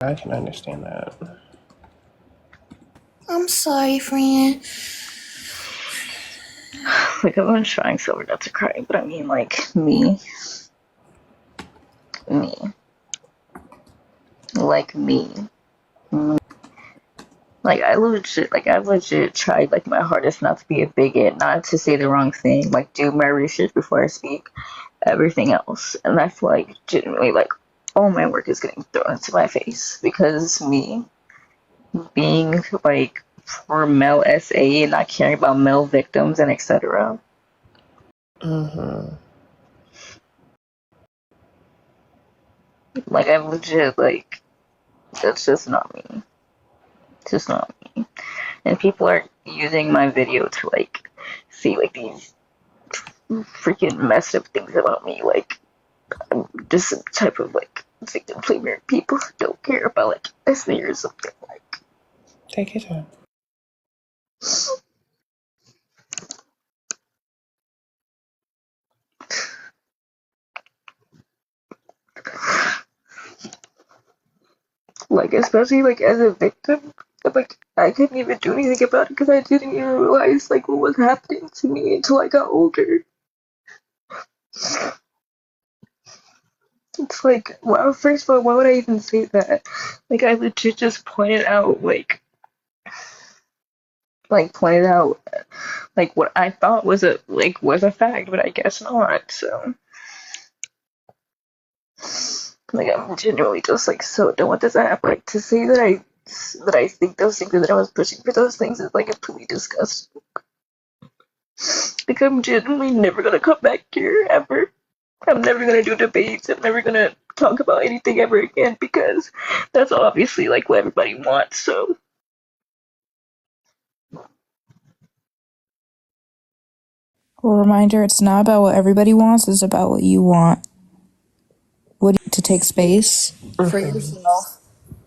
I can understand that. I'm sorry, friend. Like, I've been trying so hard not to cry, but I mean, like, me. Like, me. Like, I've legit tried, like, my hardest not to be a bigot, not to say the wrong thing, like, do my research before I speak, everything else. And I feel like, genuinely, like, all my work is getting thrown into my face because me being, like, for male SA and not caring about male victims and etc. Mm-hmm. Like, I'm legit, like, that's just not me. It's just not me. And people are using my video to, like, see, like, these freaking messed up things about me. Like, I'm just some type of, like, victim blamer. People who don't care about, like, ethnicity or something. Like, Take your time. like, especially, like, as a victim, like, I couldn't even do anything about it because I didn't even realize, like, what was happening to me until I got older. It's like, wow, first of all, why would I even say that? Like, I legit just pointed out, pointed out, like, what I thought was a fact, but I guess not, so. Like, I'm genuinely just, like, so done with this app. Like, to say that I think those things and that I was pushing for those things is, like, completely disgusting. Like, I'm genuinely never gonna come back here, ever. I'm never gonna do debates. I'm never gonna talk about anything ever again because that's obviously, like, what everybody wants, so. Well, reminder, it's not about what everybody wants, it's about what you want. To take space for yourself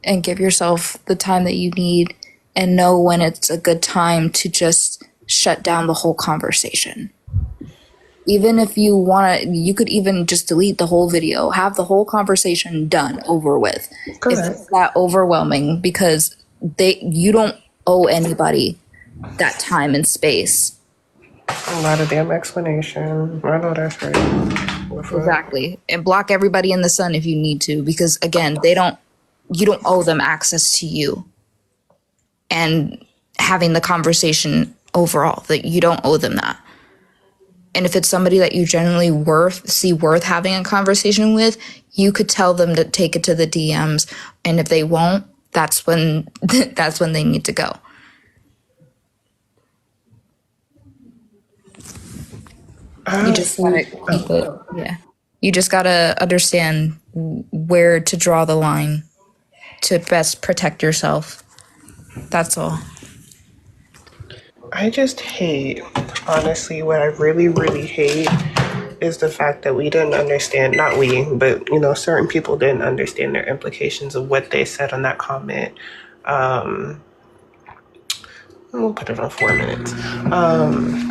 and give yourself the time that you need and know when it's a good time to just shut down the whole conversation. Even if you want to, you could even just delete the whole video, have the whole conversation done, over with. If it's that overwhelming, because you don't owe anybody that time and space. A lot of damn explanation. I know that's right. Exactly. And block everybody in the sun if you need to, because again, you don't owe them access to you and having the conversation overall, that you don't owe them that. And if it's somebody that you generally see worth having a conversation with, you could tell them to take it to the DMs. And if they won't, that's when they need to go. You just gotta keep it. Yeah. You just gotta understand where to draw the line to best protect yourself. That's all. I just hate, honestly, what I really, really hate is the fact that we didn't understand, not we, but, certain people didn't understand their implications of what they said on that comment. We'll put it on 4 minutes.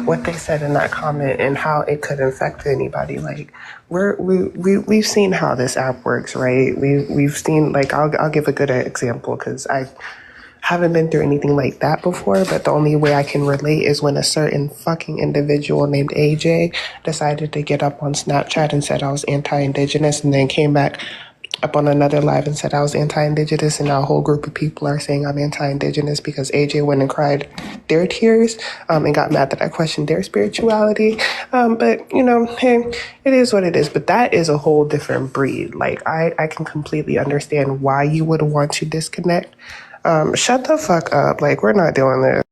What they said in that comment and how it could affect anybody. Like, we've seen how this app works, right? We've seen, like, I'll give a good example because I haven't been through anything like that before, but the only way I can relate is when a certain fucking individual named AJ decided to get up on Snapchat and said I was anti-Indigenous, and then came back up on another live and said I was anti-Indigenous, and now a whole group of people are saying I'm anti-Indigenous because AJ went and cried their tears and got mad that I questioned their spirituality. But, hey, it is what it is. But that is a whole different breed. Like, I can completely understand why you would want to disconnect. Shut the fuck up. Like, we're not doing this.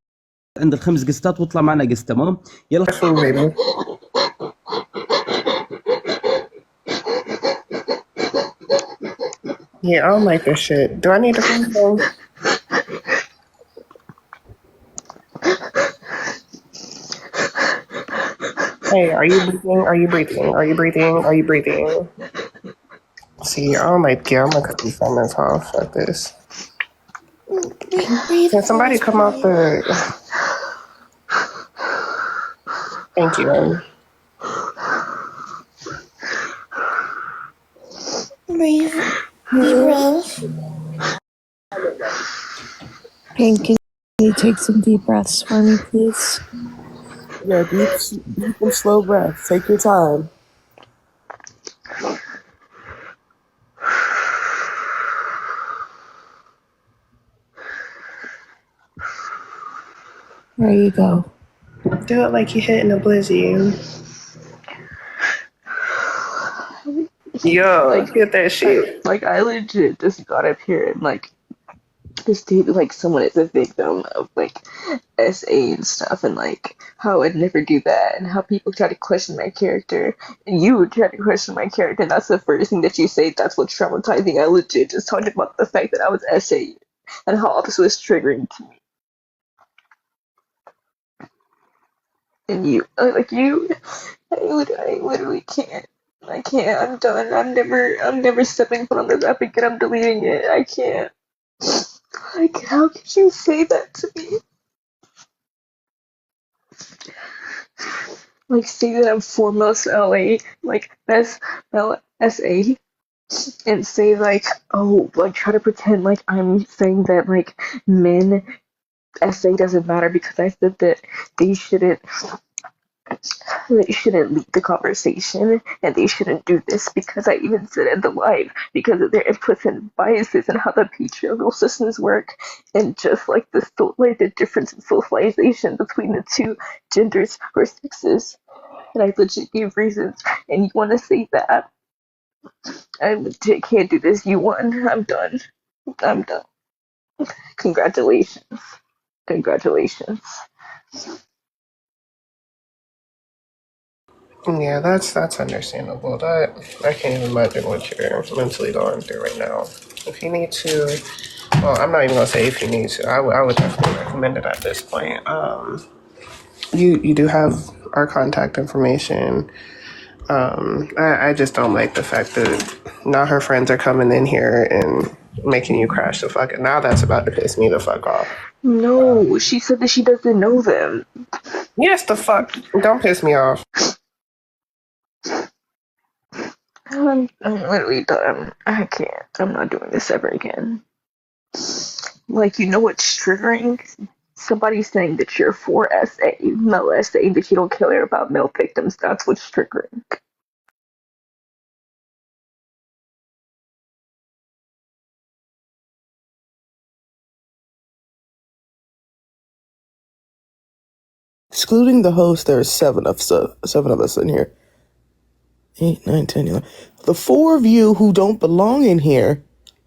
عند الخمس قسطات واطلع معنا قسط تمام يلا baby. Yeah, I don't like this shit. Do I need to phone phone? Hey, are you breathing? Are you breathing? Are you breathing? Are you breathing? See, I don't like, yeah, I'm gonna cut these comments off. Fuck this. Can somebody come off the... Thank you. Breathe. Breathe. Pink, can you take some deep breaths for me, please? Yeah, deep and slow breaths. Take your time. There you go. Do it like you're hitting a blizzy. Yo, hit that shit. I legit just got up here and stated like someone is a victim of SA and stuff, and how I'd never do that, and how people try to question my character, and you try to question my character, and that's the first thing that you say. That's what's traumatizing. I legit just talked about the fact that I was SA and how all this was triggering to me. And I literally can't. I can't. I'm done. I'm never stepping foot on this app again. I'm deleting it. I can't. How could you say that to me? Say that I'm foremost LA, best LSA, and say try to pretend like I'm saying that men SA doesn't matter because I said that they shouldn't they shouldn't lead the conversation and they shouldn't do this because I even said in the live because of their inputs and biases and how the patriarchal systems work and just the difference in socialization between the two genders or sexes. And I legit gave reasons. And you want to say that? I legit can't do this. You won. I'm done. I'm done. Congratulations. Congratulations. Yeah, that's understandable. That I can't even imagine what you're mentally going through right now. If you need to, well, I'm not even gonna say if you need to. I would definitely recommend it at this point. You do have our contact information. I just don't like the fact that now her friends are coming in here and making you crash the fuck. Now that's about to piss me the fuck off. No, she said that she doesn't know them. Yes, the fuck. Don't piss me off. I'm literally done. I can't. I'm not doing this ever again. You know what's triggering? Somebody saying that you're for SA, male SA, that you don't care about male victims. That's what's triggering. Excluding the host, there are seven of us in here. 8, 9, 10, 11. The four of you who don't belong in here,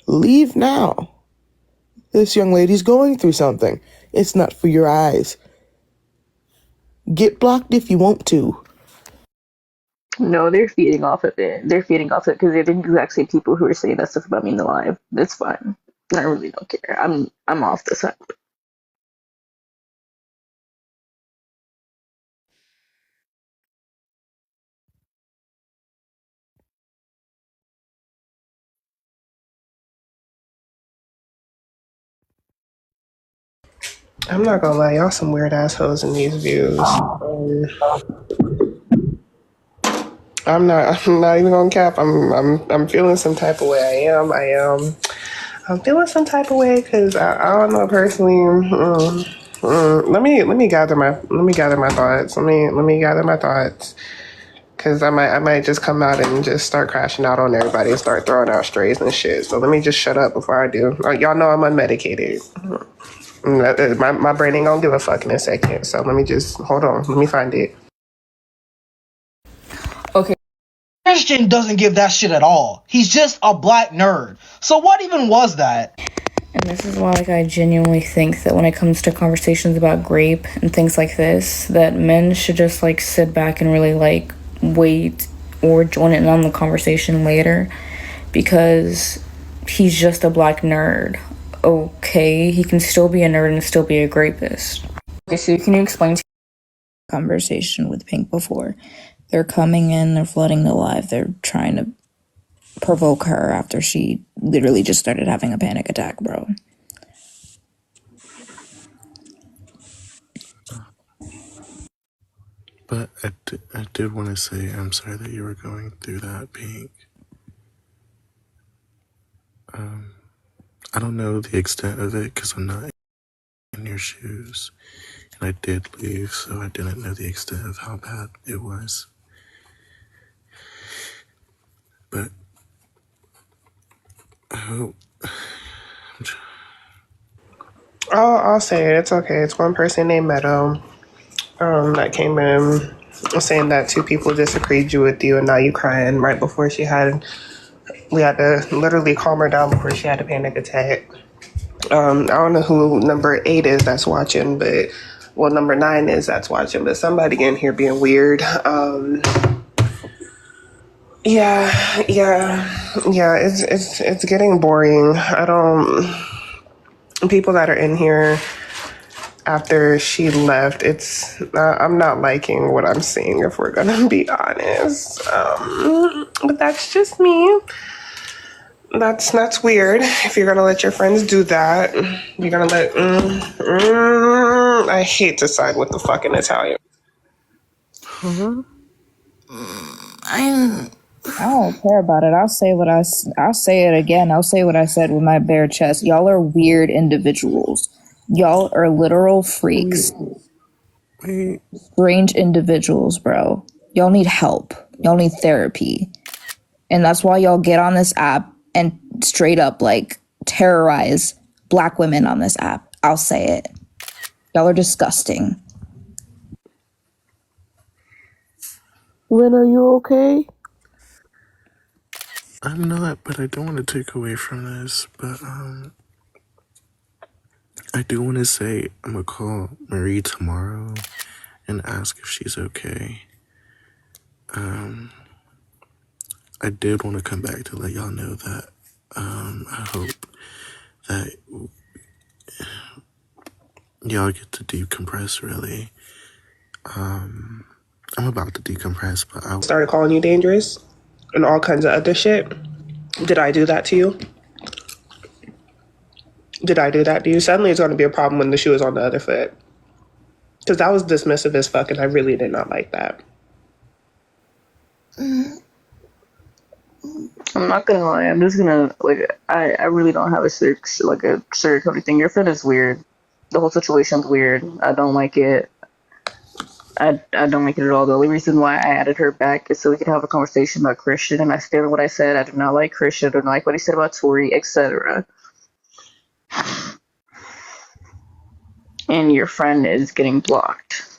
leave now. This young lady's going through something. It's not for your eyes. Get blocked if you want to. No, they're feeding off of it. They're feeding off of it because they're the exact same people who are saying that stuff about me in the live. It's fine. I really don't care. I'm off this app. I'm not gonna lie, y'all some weird assholes in these views. I'm not even gonna cap. I'm feeling some type of way. I'm feeling some type of way because I don't know personally. Let me gather my thoughts. Let me gather my thoughts because I might just come out and just start crashing out on everybody and start throwing out strays and shit. So let me just shut up before I do. Y'all know I'm unmedicated. My brain ain't gonna give a fuck in a second. So let me just hold on. Let me find it. Okay. Christian doesn't give that shit at all. He's just a black nerd. So what even was that? And this is why, I genuinely think that when it comes to conversations about grape and things like this, that men should just, sit back and really, wait or join in on the conversation later. Because he's just a black nerd. Okay, he can still be a nerd and still be a grapist. Okay, so can you explain to me conversation with Pink before? They're coming in, they're flooding the live, they're trying to provoke her after she literally just started having a panic attack, bro. But I did want to say I'm sorry that you were going through that, Pink. I don't know the extent of it because I'm not in your shoes. And I did leave, so I didn't know the extent of how bad it was. But I hope. I'll say it. It's okay. It's one person named Meadow that came in saying that two people disagreed with you, and now you crying right before we had to literally calm her down before she had a panic attack. I don't know who number 8 is that's watching, but well, number 9 is that's watching, but somebody in here being weird. Yeah. It's getting boring. I don't. People that are in here after she left, I'm not liking what I'm seeing. If we're gonna be honest, but that's just me. That's weird. If you're gonna let your friends do that, you're gonna let. I hate to side with the fucking Italian. I don't care about it. I'll say it again. I'll say what I said with my bare chest. Y'all are weird individuals. Y'all are literal freaks. Wait. Strange individuals, bro. Y'all need help. Y'all need therapy. And that's why y'all get on this app and straight up like terrorize black women on this app. I'll say it. Y'all are disgusting. Lynn, are you okay? I'm not, but I don't want to take away from this. But I do want to say I'm gonna call Marie tomorrow and ask if she's okay. I did want to come back to let y'all know that I hope that y'all get to decompress, really. I'm about to decompress, but I Started calling you dangerous and all kinds of other shit. Did I do that to you? Did I do that to you? Suddenly it's going to be a problem when the shoe is on the other foot. Because that was dismissive as fuck, and I really did not like that. I'm not gonna lie. I'm just gonna like. I really don't have a sugarcoating thing. Your friend is weird. The whole situation's weird. I don't like it. I don't like it at all. The only reason why I added her back is so we could have a conversation about Christian, and I stand on what I said. I do not like Christian. I don't like what he said about Tori, etc. And your friend is getting blocked.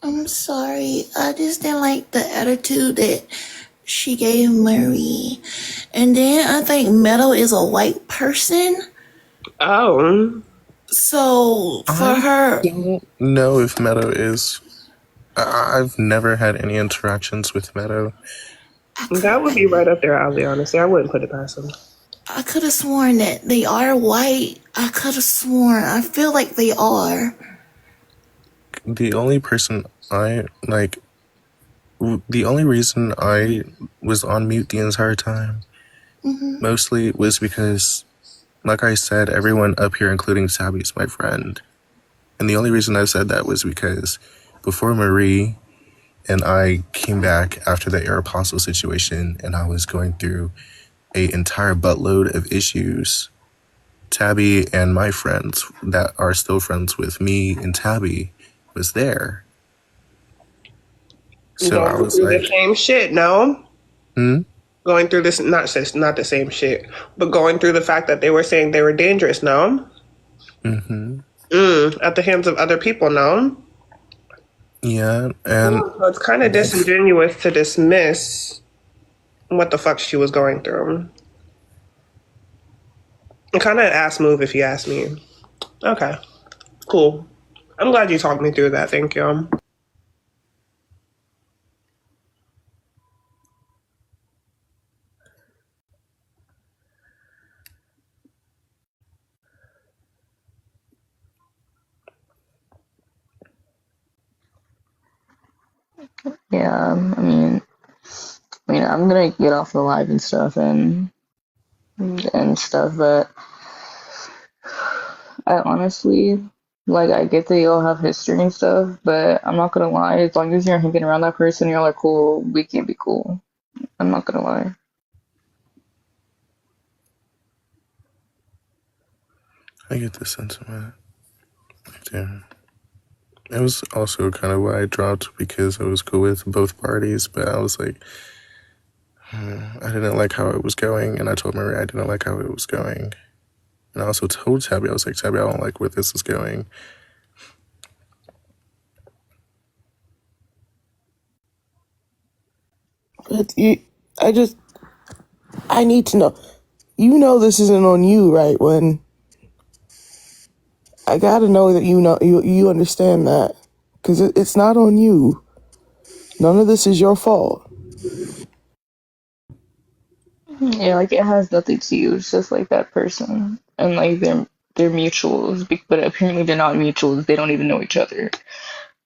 I'm sorry. I just didn't like the attitude that she gave Marie. And then I think Meadow is a white person. Oh. So for her. I don't know if Meadow is. I've never had any interactions with Meadow. That would be right up their alley, honestly. I wouldn't put it past them. I could have sworn that they are white. I could have sworn. I feel like they are. The only person the only reason I was on mute the entire time mostly was because, like I said, everyone up here, including Sabby, is my friend. And the only reason I said that was because before Marie and I came back after the Aeropostale situation and I was going through an entire buttload of issues, Tabby and my friends that are still friends with me and Tabby was there. So I was through like, the same shit, no? Going through this, not the same shit, but going through the fact that they were saying they were dangerous, no? At the hands of other people, no? Yeah, and So it's kind of disingenuous to dismiss what the fuck she was going through. Kind of an ass move, if you ask me. Okay, cool. I'm glad you talked me through that. Thank you. Yeah, I'm gonna get off the live and stuff and stuff, but I honestly, like, I get that y'all have history and stuff, but I'm not gonna lie, as long as you're hanging around that person, y'all are cool, we can be cool. I'm not gonna lie. I get the sentiment. I do. It was also kind of why I dropped, because I was cool with both parties, but I was like, I didn't like how it was going, and I told Maria I didn't like how it was going. And I also told Tabby, I was like, Tabby, I don't like where this is going. But I need to know. You know this isn't on you, right? When I gotta know that you understand that, because it's not on you. None of this is your fault. Yeah, like it has nothing to do. It's just like that person and like they're mutuals, but apparently they're not mutuals. They don't even know each other.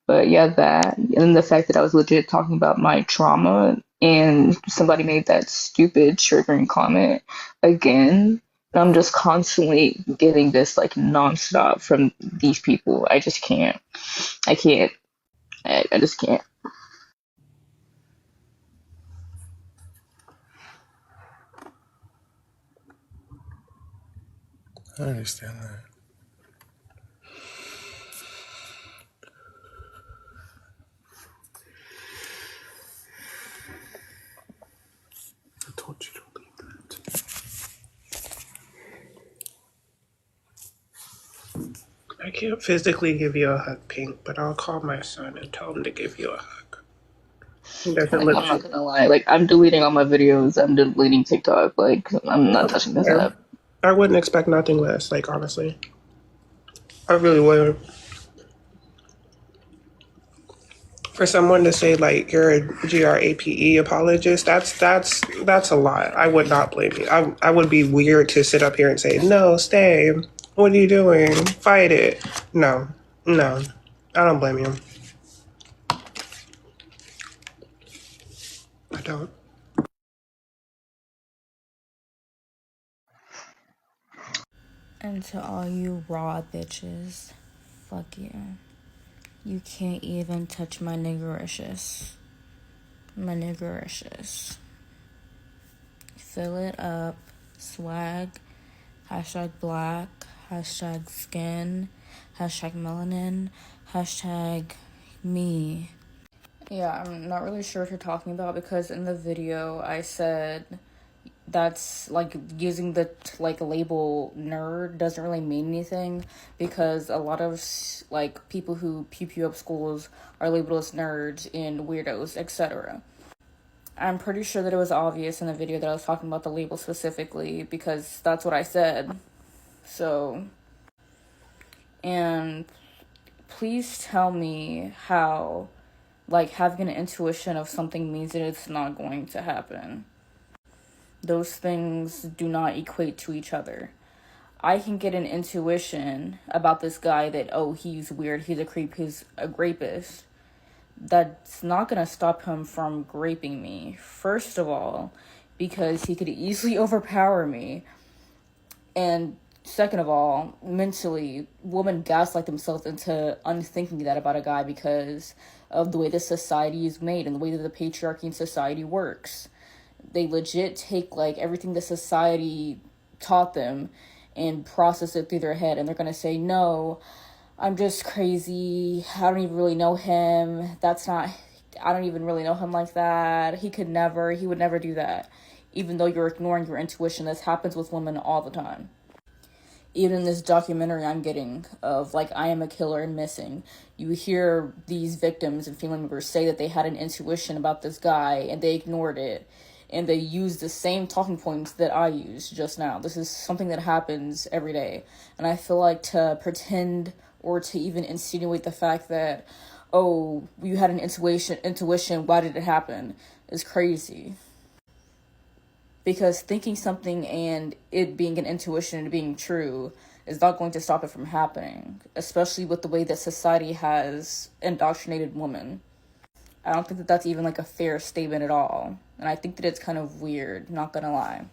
But yeah, that and the fact that I was legit talking about my trauma and somebody made that stupid triggering comment again. And I'm just constantly getting this like nonstop from these people. I just can't. I can't. I just can't. I understand that. I told you to leave that. I can't physically give you a hug, Pink, but I'll call my son and tell him to give you a hug. He doesn't Like live I'm not too. gonna lie. Like I'm deleting all my videos. I'm deleting TikTok. Like I'm not touching this Yeah. app. I wouldn't expect nothing less, like, honestly. I really wouldn't. For someone to say, like, you're a GRAPE apologist, that's a lot. I would not blame you. I would be weird to sit up here and say, no, stay. What are you doing? Fight it. No. No. I don't blame you. I don't. And to all you raw bitches, fuck you. You can't even touch my niggericious. My niggericious. Fill it up. Swag. Hashtag black. Hashtag skin. Hashtag melanin. Hashtag me. Yeah, I'm not really sure what you're talking about because in the video I said that's like using the like label nerd doesn't really mean anything because a lot of like people who pew up schools are labeled as nerds and weirdos, etc. I'm pretty sure that it was obvious in the video that I was talking about the label specifically because that's what I said. So, and please tell me how like having an intuition of something means that it's not going to happen. Those things do not equate to each other. I can get an intuition about this guy that, oh, he's weird, he's a creep, he's a rapist. That's not gonna stop him from raping me. First of all, because he could easily overpower me. And second of all, mentally, women gaslight themselves into unthinking that about a guy because of the way the society is made and the way that the patriarchy in society works. They legit take like everything the society taught them and process it through their head, and they're gonna say, no, I'm just crazy, I don't even really know him, I don't even really know him like that, he would never do that, even though you're ignoring your intuition. This happens with women all the time. Even in this documentary I'm getting of like I Am a Killer and Missing, you hear these victims and family members say that they had an intuition about this guy and they ignored it, and they used the same talking points that I used just now. This is something that happens every day, and I feel like to pretend or to even insinuate the fact that, oh, you had an intuition, why did it happen, is crazy. Because thinking something and it being an intuition and being true is not going to stop it from happening, especially with the way that society has indoctrinated women. I don't think that that's even like a fair statement at all, and I think that it's kind of weird, not gonna lie.